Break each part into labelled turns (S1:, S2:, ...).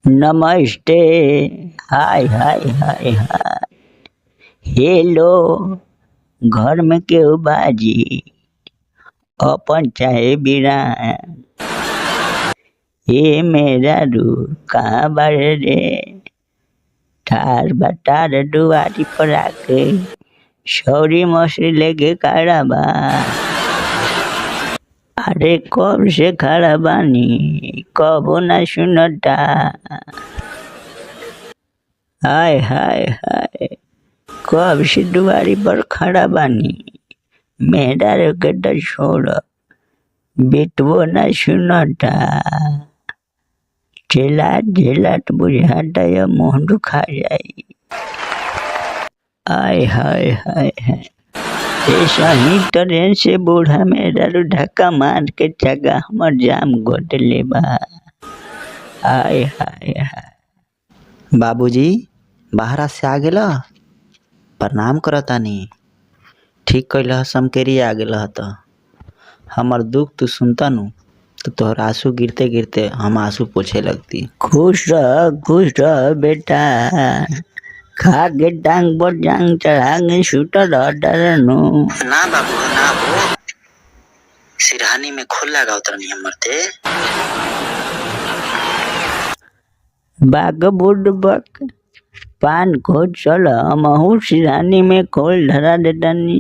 S1: नमस्ते। हाय हाय हाय हाय। हेलो। घर में केहू बाजी अपन चाहे बिरान। ए मेरा रू कहाँ बारे रे। ठार बटार दुआरी पर आके सौरी मछली लेके खड़ा बा। अरे कब से खड़ा बानी कबो ना सुनता। हाय हाय हाय। कब से दुआरी पर खड़ा बानी मेहरा के तो छोड़ बेटवो ना सुनता। झेलात बुझाता या मुँह दुखा जाई। आय हाय हाय हाय। ऐसा ही ट्रेन से बूढ़ा मेरा धक्का मार के जगह हमर जाम गोद ले बा। आय हाय हाय।
S2: बाबूजी बाहरा से आ गेला प्रणाम करतानी। ठीक कैला समकेरी आ गेला त हमर दुख तू सुनता नु तो तोहर आंसू गिरते गिरते हम आंसू पोछे लगती।
S1: खुश रह बेटा। खा के टांग पर टांग चढ़ा के सुत रहनु।
S2: ना बाबू ना हो सिरहानी में खोल लगा उतरनी हमर ते।
S1: बाग बुड बक पान खोज चल महू सिरहानी में खोल धरा देतानी।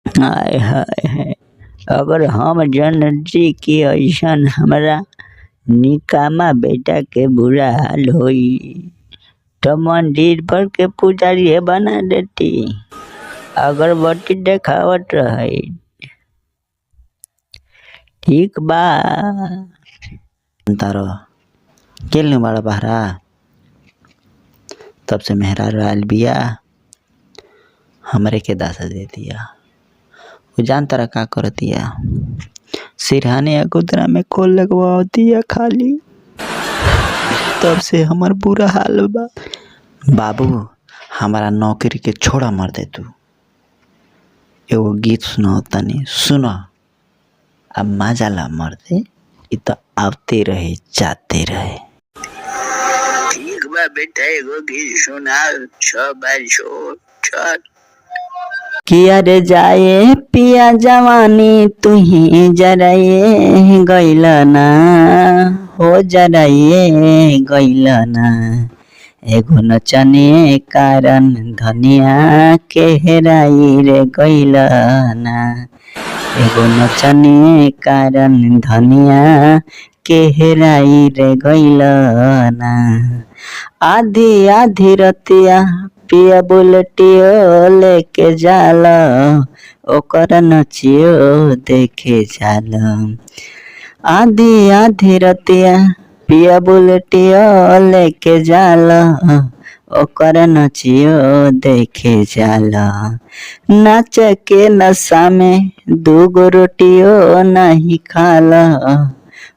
S1: हाय हाय हाय। अगर हम जनती की ऐसन हमरा निकामा बेटा के बुरा हाल होई तो मंदिर पर के पुजारी बना देती। अगरबत्ती देखावत रहे। ठीक बा।
S2: तारो केल बड़ा बहरा तब से मेहरा रायल बिया हमरे के दासा दे दिया। वो जान तारा का करतिया सिरहाने अगोदरा में खोल लगवाती है खाली। तब से हमार बुरा हाल बा। बाबू हमारा नौकरी के छोड़ा मर दे तू। एगो गीत सुना तनी सुना। अब मजा ला मर दे इ तो आवते रहे जाते रहे।
S1: ठीक बा बेटा एगो गीत सुना छोड़। किया रे जाए पिया जवानी तू ही जराए गइला ना हो जराए गइला ना। एगो नचने कारण धनिया के हेराई रे गइला ना। एगो नचने कारण धनिया के हेराई रे गइला ना। आधी आधी रतिया पिया बुलेटियो लेके जाला ओकर नचियो देखे जाला। आधी आधी रतिया पिया बुलेटियो लेके जाला ओकर नचियो देखे जाला। नाच के नशा में दूगो रोटियो नहीं खाला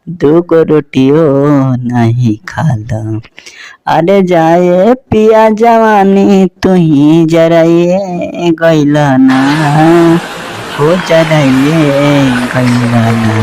S1: दूगो रोटियो नहीं खाला। अरे जाए पिया जवानी तू ही जराए गइला ना हो जराए गइला ना।